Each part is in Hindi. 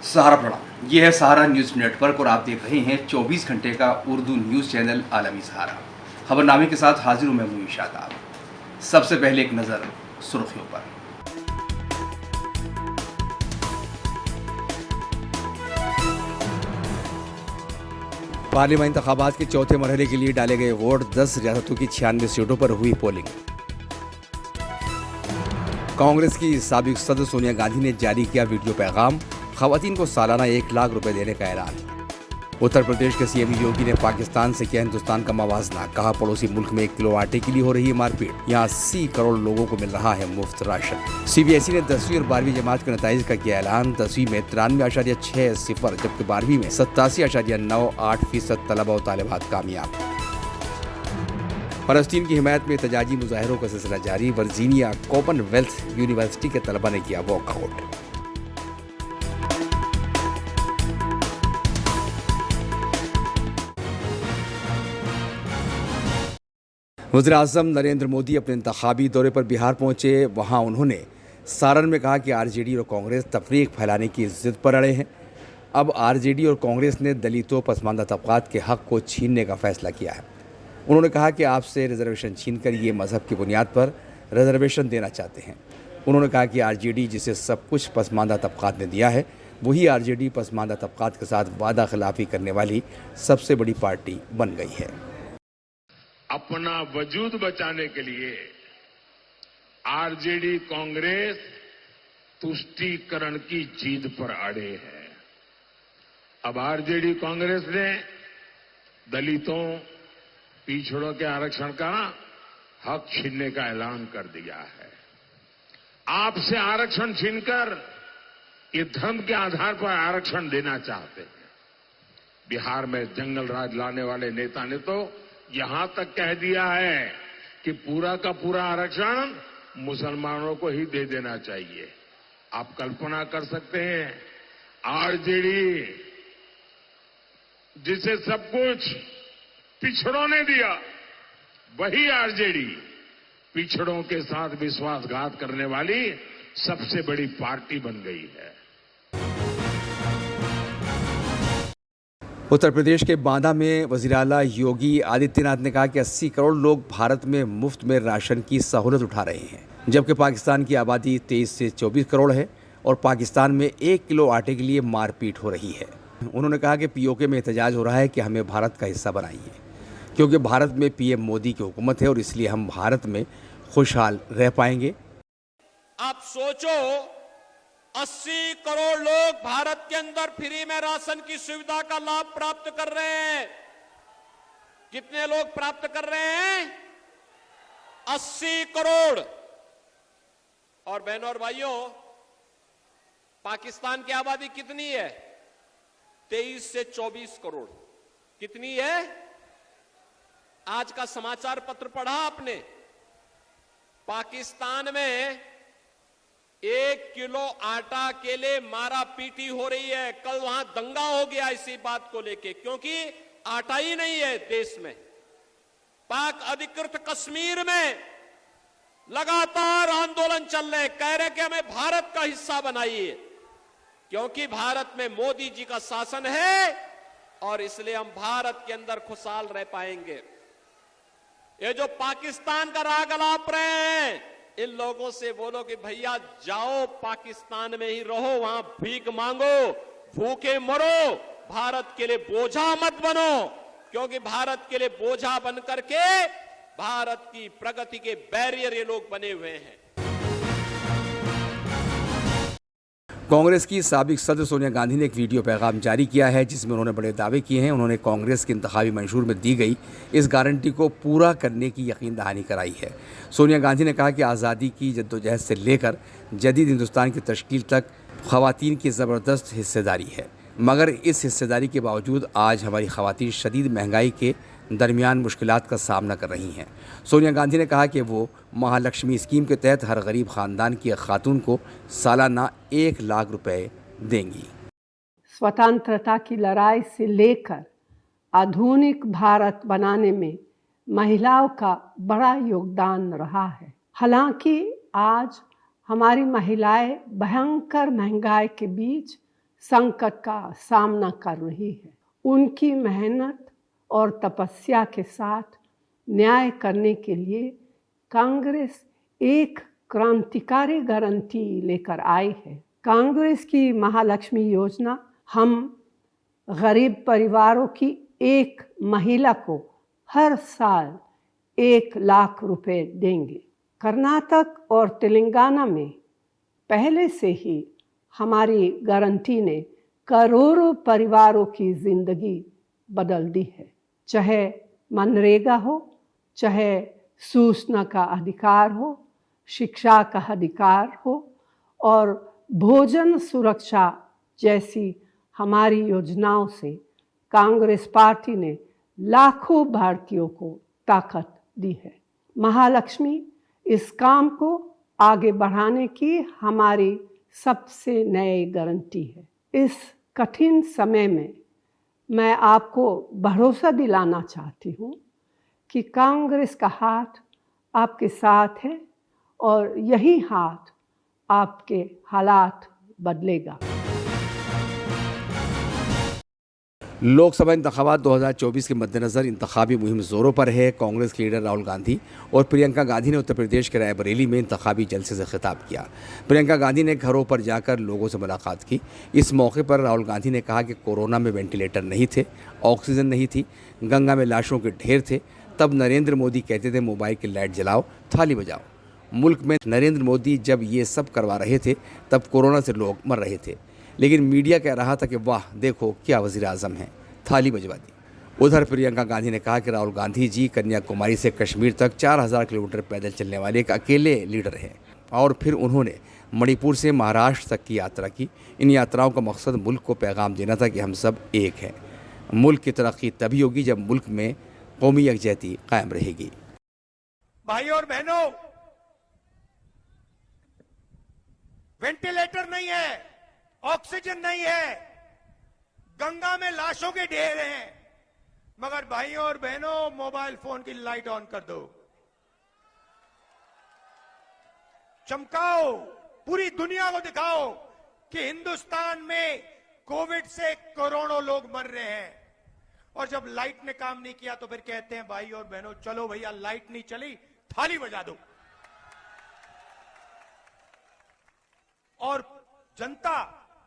सहारा प्रणाम। ये है सहारा न्यूज़ नेटवर्क और आप देख रहे हैं 24 घंटे का उर्दू न्यूज़ चैनल आलमी सहारा। खबरनामे के साथ हाजिर हूं मैं मुनीर शादाब। सबसे पहले एक नज़र सुर्खियों पर। पार्लियामेंट इंतखाबात के चौथे मरहले के लिए डाले गए वोट, 10 रियासतों की 96 सीटों पर हुई पोलिंग। कांग्रेस की साबिक सदर सोनिया गांधी ने जारी किया वीडियो पैगाम, खवातीन को सालाना 1 लाख रुपए देने का ऐलान। उत्तर प्रदेश के सीएम योगी ने पाकिस्तान से किया हिंदुस्तान का मवाजना, कहा पड़ोसी मुल्क में 1 किलो आटे के लिए हो रही है मारपीट, यहाँ 80 करोड़ लोगों को मिल रहा है मुफ्त राशन। सीबीएसई ने 10वीं और 12वीं जमात के नतीजे का किया ऐलान, 10वीं में 93.60 जबकि 12वीं में 87.98% तलबा और तालिबात कामयाब। फलस्तीन की हिमायत में एहतजाजी मुजाहिरों का सिलसिला जारी, वर्जीनिया कॉमनवेल्थ यूनिवर्सिटी के तलबा ने किया वॉकआउट। वज़ीर-ए-आज़म नरेंद्र मोदी अपने इंतखाबी दौरे पर बिहार पहुंचे। वहां उन्होंने सारण में कहा कि आरजेडी और कांग्रेस तफरीक फैलाने की जिद पर अड़े हैं। अब आरजेडी और कांग्रेस ने दलितों पसमानदा तबकात के हक को छीनने का फैसला किया है। उन्होंने कहा कि आपसे रिजर्वेशन छीनकर ये मजहब की बुनियाद पर रिजर्वेशन देना चाहते हैं। उन्होंने कहा कि आरजेडी जिसे सब कुछ पसमानदा तबकात ने दिया है, वही आरजेडी पसमानदा तबकात के साथ वादा खिलाफी करने वाली सबसे बड़ी पार्टी बन गई है। अपना वजूद बचाने के लिए आरजेडी कांग्रेस तुष्टीकरण की जिद पर अड़े है। अब आरजेडी कांग्रेस ने दलितों पिछड़ों के आरक्षण का हक छीनने का ऐलान कर दिया है। आपसे आरक्षण छीनकर ये धर्म के आधार पर आरक्षण देना चाहते हैं। बिहार में जंगल राज लाने वाले नेता ने तो यहां तक कह दिया है कि पूरा का पूरा आरक्षण मुसलमानों को ही दे देना चाहिए। आप कल्पना कर सकते हैं, आरजेडी जिसे सब कुछ पिछड़ों ने दिया, वही आरजेडी पिछड़ों के साथ विश्वासघात करने वाली सबसे बड़ी पार्टी बन गई है। उत्तर प्रदेश के बांदा में वज़ीर आला योगी आदित्यनाथ ने कहा कि 80 करोड़ लोग भारत में मुफ्त में राशन की सहूलत उठा रहे हैं, जबकि पाकिस्तान की आबादी 23 से 24 करोड़ है और पाकिस्तान में 1 किलो आटे के लिए मारपीट हो रही है। उन्होंने कहा कि पीओके में एहतजाज हो रहा है कि हमें भारत का हिस्सा बनाइए, क्योंकि भारत में पीएम मोदी की हुकूमत है और इसलिए हम भारत में खुशहाल रह पाएंगे। आप सोचो, 80 करोड़ लोग भारत के अंदर फ्री में राशन की सुविधा का लाभ प्राप्त कर रहे हैं। कितने लोग प्राप्त कर रहे हैं? 80 करोड़। और बहनों और भाइयों, पाकिस्तान की आबादी कितनी है? 23 से 24 करोड़। कितनी है? आज का समाचार पत्र पढ़ा आपने? पाकिस्तान में 1 किलो आटा के लिए मारा पीटी हो रही है। कल वहां दंगा हो गया इसी बात को लेके, क्योंकि आटा ही नहीं है देश में। पाक अधिकृत कश्मीर में लगातार आंदोलन चल रहे, कह रहे कि हमें भारत का हिस्सा बनाइए, क्योंकि भारत में मोदी जी का शासन है और इसलिए हम भारत के अंदर खुशहाल रह पाएंगे। ये जो पाकिस्तान का राग अलाप रहे हैं, इन लोगों से बोलो कि भैया जाओ पाकिस्तान में ही रहो, वहां भीख मांगो, भूखे मरो, भारत के लिए बोझा मत बनो, क्योंकि भारत के लिए बोझा बन करके भारत की प्रगति के बैरियर ये लोग बने हुए हैं। कांग्रेस की साबिक सदर सोनिया गांधी ने एक वीडियो पैगाम जारी किया है, जिसमें उन्होंने बड़े दावे किए हैं। उन्होंने कांग्रेस के इंतखाबी मंशूर में दी गई इस गारंटी को पूरा करने की यकीन दहानी कराई है। सोनिया गांधी ने कहा कि आज़ादी की जद्दोजहद से लेकर जदीद हिंदुस्तान की तश्कील तक ख़वातीन की ज़बरदस्त हिस्सेदारी है, मगर इस हिस्सेदारी के बावजूद आज हमारी ख़वातीन शदीद महंगाई के दरमियान मुश्किलात का सामना कर रही हैं। सोनिया गांधी ने कहा कि वो महालक्ष्मी स्कीम के तहत हर गरीब ख़ानदान की एक खातून को सालाना 1 लाख रुपए देंगी। स्वतंत्रता की लड़ाई से लेकर आधुनिक भारत बनाने में महिलाओं का बड़ा योगदान रहा है। हालांकि आज हमारी महिलाएं भयंकर महंगाई के बीच संकट का सामना कर रही है। उनकी मेहनत और तपस्या के साथ न्याय करने के लिए कांग्रेस एक क्रांतिकारी गारंटी लेकर आई है। कांग्रेस की महालक्ष्मी योजना हम गरीब परिवारों की एक महिला को हर साल 1 लाख रुपए देंगे। कर्नाटक और तेलंगाना में पहले से ही हमारी गारंटी ने करोड़ों परिवारों की जिंदगी बदल दी है। चाहे मनरेगा हो, चाहे सूचना का अधिकार हो, शिक्षा का अधिकार हो और भोजन सुरक्षा जैसी हमारी योजनाओं से कांग्रेस पार्टी ने लाखों भारतीयों को ताकत दी है। महालक्ष्मी इस काम को आगे बढ़ाने की हमारी सबसे नई गारंटी है। इस कठिन समय में मैं आपको भरोसा दिलाना चाहती हूँ कि कांग्रेस का हाथ आपके साथ है और यही हाथ आपके हालात बदलेगा। लोकसभा इंतखाबात 2024 के मद्देनज़र इंतखाबी मुहिम ज़ोरों पर है। कांग्रेस के लीडर राहुल गांधी और प्रियंका गांधी ने उत्तर प्रदेश के रायबरेली में इंतखाबी जलसे से खिताब किया। प्रियंका गांधी ने घरों पर जाकर लोगों से मुलाकात की। इस मौके पर राहुल गांधी ने कहा कि कोरोना में वेंटिलेटर नहीं थे, ऑक्सीजन नहीं थी, गंगा में लाशों के ढेर थे, तब नरेंद्र मोदी कहते थे मोबाइल की लाइट जलाओ, थाली बजाओ। मुल्क में नरेंद्र मोदी जब ये सब करवा रहे थे तब कोरोना से लोग मर रहे थे, लेकिन मीडिया कह रहा था कि वाह देखो क्या वज़ीर आज़म हैं, थाली बजवा दी। उधर प्रियंका गांधी ने कहा कि राहुल गांधी जी कन्याकुमारी से कश्मीर तक 4000 किलोमीटर पैदल चलने वाले एक अकेले लीडर हैं और फिर उन्होंने मणिपुर से महाराष्ट्र तक की यात्रा की। इन यात्राओं का मकसद मुल्क को पैगाम देना था कि हम सब एक हैं। मुल्क की तरक्की तभी होगी जब मुल्क में कौमी यकजहती कायम रहेगी। भाइयों और बहनों, वेंटिलेटर नहीं है, ऑक्सीजन नहीं है, गंगा में लाशों के ढेर हैं, मगर भाइयों और बहनों मोबाइल फोन की लाइट ऑन कर दो, चमकाओ, पूरी दुनिया को दिखाओ कि हिंदुस्तान में कोविड से करोड़ों लोग मर रहे हैं। और जब लाइट ने काम नहीं किया तो फिर कहते हैं भाई और बहनों चलो भैया लाइट नहीं चली, थाली बजा दो। और जनता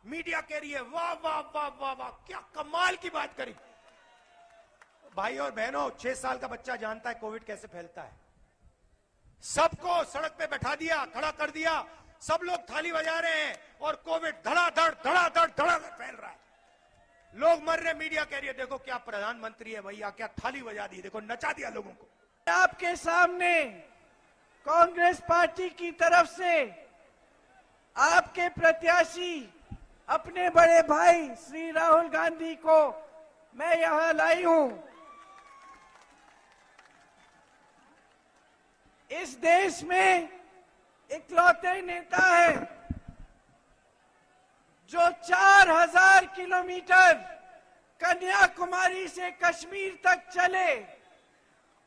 मीडिया कह रही है वाह वाह वाह वाह वाह, क्या कमाल की बात करी। भाई और बहनों, 6 साल का बच्चा जानता है कोविड कैसे फैलता है। सबको सड़क पे बैठा दिया, खड़ा कर दिया, सब लोग थाली बजा रहे हैं और कोविड धड़ाधड़ धड़ाधड़ धड़ाधड़ फैल रहा है, लोग मर रहे। मीडिया कह रही है देखो क्या प्रधानमंत्री है भैया, क्या थाली बजा दी, देखो नचा दिया लोगों को। आपके सामने कांग्रेस पार्टी की तरफ से आपके प्रत्याशी अपने बड़े भाई श्री राहुल गांधी को मैं यहां लाई हूं। इस देश में इकलौते नेता है जो 4000 किलोमीटर कन्याकुमारी से कश्मीर तक चले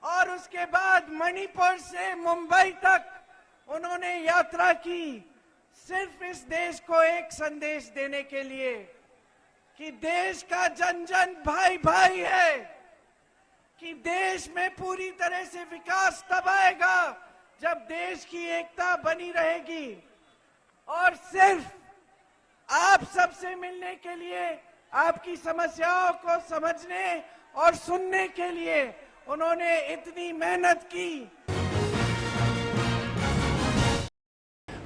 और उसके बाद मणिपुर से मुंबई तक उन्होंने यात्रा की, सिर्फ इस देश को एक संदेश देने के लिए कि देश का जन जन भाई भाई है, कि देश में पूरी तरह से विकास तब आएगा जब देश की एकता बनी रहेगी। और सिर्फ आप सबसे मिलने के लिए, आपकी समस्याओं को समझने और सुनने के लिए उन्होंने इतनी मेहनत की।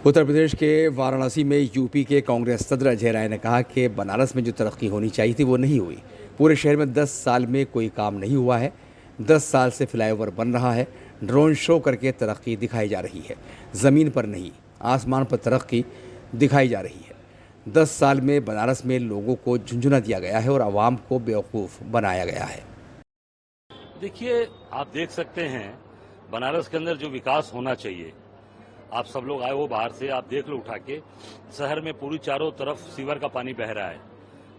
उत्तर प्रदेश के वाराणसी में यूपी के कांग्रेस सदर अजय राय ने कहा कि बनारस में जो तरक्की होनी चाहिए थी वो नहीं हुई। पूरे शहर में 10 साल में कोई काम नहीं हुआ है। 10 साल से फ्लाईओवर बन रहा है, ड्रोन शो करके तरक्की दिखाई जा रही है, ज़मीन पर नहीं आसमान पर तरक्की दिखाई जा रही है। 10 साल में बनारस में लोगों को झुंझुना दिया गया है और आवाम को बेवकूफ़ बनाया गया है। देखिए, आप देख सकते हैं बनारस के अंदर जो विकास होना चाहिए, आप सब लोग आए हो बाहर से, आप देख लो उठा के, शहर में पूरी चारों तरफ सीवर का पानी बह रहा है,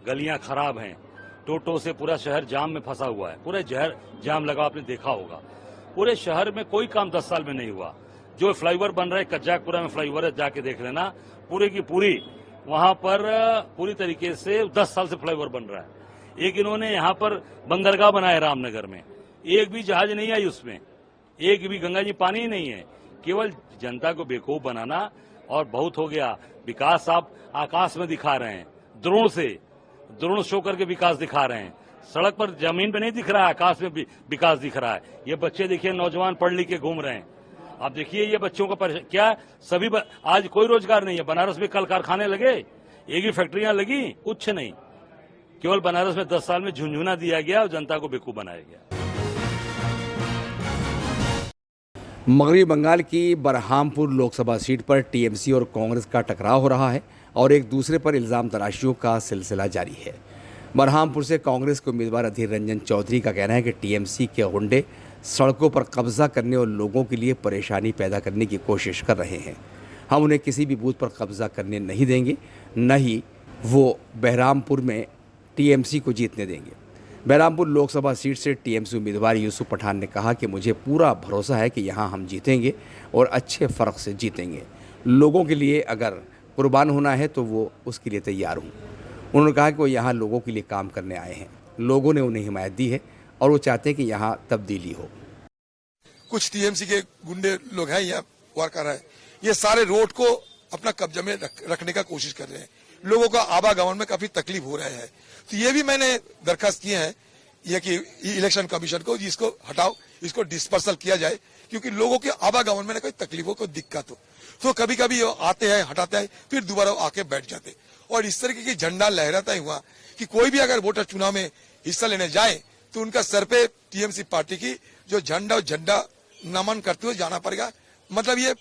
गलियां खराब हैं, टोटो से पूरा शहर जाम में फंसा हुआ है, पूरे शहर जाम लगा, आपने देखा होगा। पूरे शहर में कोई काम 10 साल में नहीं हुआ। जो फ्लाईओवर बन रहा है, कज्जाकपुरा में फ्लाईओवर है, जाके देख लेना, पूरे की पूरी वहां पर पूरी तरीके से 10 साल से फ्लाईओवर बन रहा है। एक इन्होंने यहां पर बंदरगाह बनाया रामनगर में, एक भी जहाज नहीं आई उसमें, एक भी गंगा जी पानी ही नहीं है। केवल जनता को बेवकूफ बनाना और बहुत हो गया। विकास आप आकाश में दिखा रहे हैं, ड्रोन शो करके विकास दिखा रहे हैं। सड़क पर जमीन पे नहीं दिख रहा है, आकाश में विकास दिख रहा है। ये बच्चे देखिए नौजवान पढ़ लिख के घूम रहे हैं। आप देखिए ये बच्चों का क्या सभी आज कोई रोजगार नहीं है। बनारस में कल कारखाने लगे, एक ही फैक्ट्रियां लगी, कुछ नहीं। केवल बनारस में 10 साल में झुंझुना दिया गया और जनता को बेवकूफ बनाया गया। मगरबी बंगाल की बरहामपुर लोकसभा सीट पर टीएमसी और कांग्रेस का टकराव हो रहा है और एक दूसरे पर इल्ज़ाम तराशियों का सिलसिला जारी है। बरहामपुर से कांग्रेस के उम्मीदवार अधीर रंजन चौधरी का कहना है कि टीएमसी के गुंडे सड़कों पर कब्जा करने और लोगों के लिए परेशानी पैदा करने की कोशिश कर रहे हैं। हम उन्हें किसी भी बूथ पर कब्जा करने नहीं देंगे, न ही वो बहरामपुर में टीएमसी को जीतने देंगे। बहरामपुर लोकसभा सीट से टीएमसी उम्मीदवार यूसुफ पठान ने कहा कि मुझे पूरा भरोसा है कि यहाँ हम जीतेंगे और अच्छे फ़र्क से जीतेंगे। लोगों के लिए अगर कुर्बान होना है तो वो उसके लिए तैयार हूँ। उन्होंने कहा कि वो यहाँ लोगों के लिए काम करने आए हैं, लोगों ने उन्हें हिमायत दी है और वो चाहते हैं कि यहाँ तब्दीली हो। कुछ टीएमसी के गुंडे लोग हैं यहाँ वर्कर है, ये सारे रोड को अपना कब्जे में रखने का कोशिश कर रहे हैं। लोगों का आवागमन में काफी तकलीफ हो रहा है। तो ये भी मैंने दरखास्त किए हैं ये कि इलेक्शन कमीशन को इसको हटाओ, इसको डिस्पर्सल किया जाए, क्योंकि लोगों के आवागमन में कोई तकलीफ हो, कोई दिक्कत हो। तो कभी कभी आते हैं, हटाते हैं, फिर दोबारा आके बैठ जाते। और इस तरीके की झंडा लहराता ही हुआ कि कोई भी अगर वोटर चुनाव में हिस्सा लेने जाए तो उनका सर पे टीएमसी पार्टी की जो झंडा नमन करते हुए जाना पड़ेगा। मतलब ये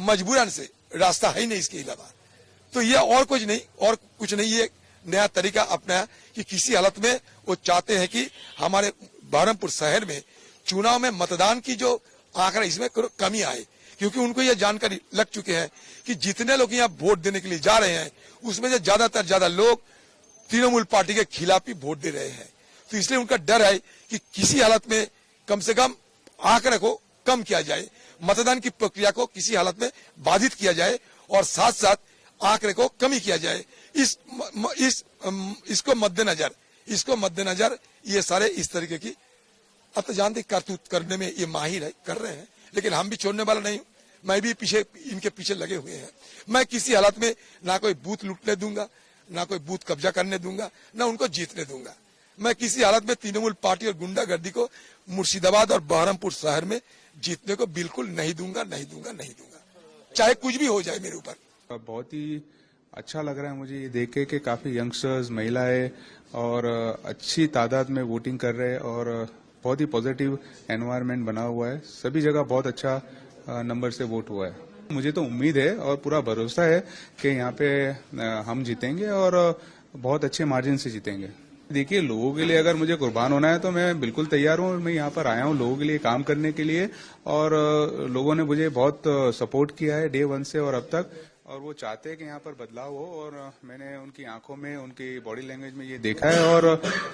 मजबूरन से रास्ता है ही नहीं इसके अलावा। तो ये और कुछ नहीं, ये नया तरीका अपनाया कि किसी हालत में वो चाहते हैं कि हमारे बहरमपुर शहर में चुनाव में मतदान की जो आंकड़ा इसमें कमी आए, क्योंकि उनको ये जानकारी लग चुके हैं कि जितने लोग यहाँ वोट देने के लिए जा रहे हैं उसमें से ज्यादा लोग तृणमूल पार्टी के खिलाफ ही वोट दे रहे हैं। तो इसलिए उनका डर है कि किसी हालत में कम से कम आंकड़े को कम किया जाए, मतदान की प्रक्रिया को किसी हालत में बाधित किया जाए और साथ साथ आंकड़े को कमी किया जाए। इसको मद्देनजर ये सारे इस तरीके की अब तो जानते करतूत करने में ये माहिर है, कर रहे हैं। लेकिन हम भी छोड़ने वाला नहीं हूं, मैं भी इनके पीछे लगे हुए हैं। मैं किसी हालत में ना कोई बूथ लूटने दूंगा, ना कोई बूथ कब्जा करने दूंगा, ना उनको जीतने दूंगा। मैं किसी हालत में तृणमूल पार्टी और गुंडागर्दी को मुर्शिदाबाद और बहरमपुर शहर में जीतने को बिल्कुल नहीं दूंगा, चाहे कुछ भी हो जाए मेरे ऊपर। बहुत ही अच्छा लग रहा है मुझे ये देख के कि काफी यंगस्टर्स, महिलाएं और अच्छी तादाद में वोटिंग कर रहे हैं और बहुत ही पॉजिटिव एनवायरनमेंट बना हुआ है। सभी जगह बहुत अच्छा नंबर से वोट हुआ है। मुझे तो उम्मीद है और पूरा भरोसा है कि यहाँ पे हम जीतेंगे और बहुत अच्छे मार्जिन से जीतेंगे। देखिए, लोगों के लिए अगर मुझे कुर्बान होना है तो मैं बिल्कुल तैयार हूँ। मैं यहाँ पर आया हूँ लोगों के लिए काम करने के लिए और लोगों ने मुझे बहुत सपोर्ट किया है डे 1 से और अब तक, और वो चाहते हैं कि यहाँ पर बदलाव हो और मैंने उनकी आंखों में, उनकी बॉडी लैंग्वेज में ये देखा है और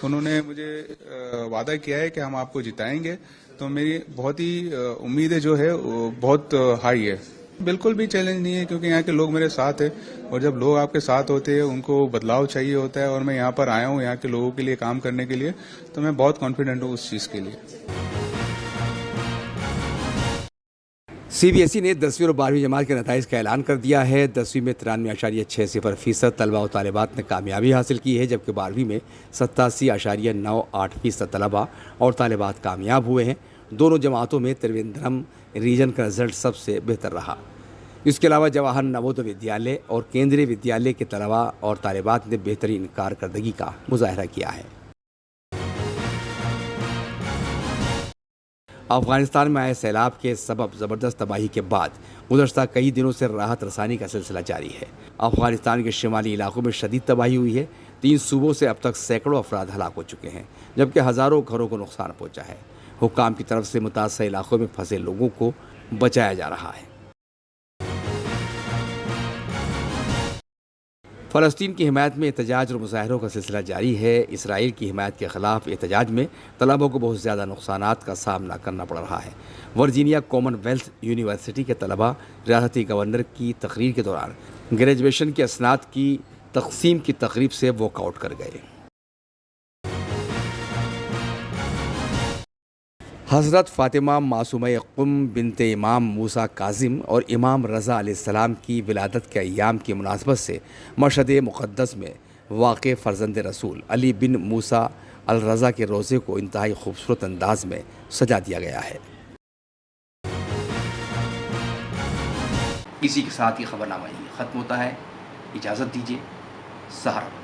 उन्होंने मुझे वादा किया है कि हम आपको जिताएंगे। तो मेरी बहुत ही उम्मीदें जो है बहुत हाई है। बिल्कुल भी चैलेंज नहीं है क्योंकि यहाँ के लोग मेरे साथ है और जब लोग आपके साथ होते हैं उनको बदलाव चाहिए होता है और मैं यहाँ पर आया हूँ यहाँ के लोगों के लिए काम करने के लिए, तो मैं बहुत कॉन्फिडेंट हूँ उस चीज के लिए। सीबीएसई ने 10वीं और 12वीं जमात के नताइज का ऐलान कर दिया है। 10वीं में 93.60% तलबा और तालिबात ने कामयाबी हासिल की है, जबकि 12वीं में 87.98% तलबा और तालिबात कामयाब हुए हैं। दोनों जमातों में त्रिवेंद्रम रीजन का रिजल्ट सबसे बेहतर रहा। इसके अलावा जवाहर नवोदय विद्यालय और केंद्रीय विद्यालय के तलबा और तालिबात ने बेहतरीन कारकर्दगी का मुजाहरा किया है। अफगानिस्तान में आए सैलाब के सबब ज़बरदस्त तबाही के बाद गुज़श्ता कई दिनों से राहत रसानी का सिलसिला जारी है। अफगानिस्तान के शिमाली इलाकों में शदीद तबाही हुई है। 3 सूबों से अब तक सैकड़ों अफराद हलाक हो चुके हैं, जबकि हज़ारों घरों को नुकसान पहुंचा है। हुक्काम की तरफ से मुतासर इलाकों में फंसे लोगों को बचाया जा रहा है। फ़लस्तीन की हिमायत में एहतजाज और मुजाहरों का सिलसिला जारी है। इसराइल की हिमायत के ख़िलाफ़ एहतजाज में तलबों को बहुत ज़्यादा नुकसानात का सामना करना पड़ रहा है। वर्जीनिया कॉमनवेल्थ यूनिवर्सिटी के तलबा रियासती गवर्नर की तकरीर के दौरान ग्रेजुएशन की असनाद की तकसीम की तकरीब से वॉकआउट कर गए। हज़रत फ़ातिमा मासूमा क़ुम बिनते इमाम मूसा काज़िम और इमाम रज़ा अलैहिस्सलाम की विलादत के अय्याम की मुनासबत से मशहद मुक़द्दस में वाक़े फ़र्ज़ंद रसूल अली बिन मूसा अल रज़ा के रोज़े को इंतहाई खूबसूरत अंदाज में सजा दिया गया है। इसी के साथ ही खबरनामा ख़त्म होता है। इजाज़त दीजिए। सहारा।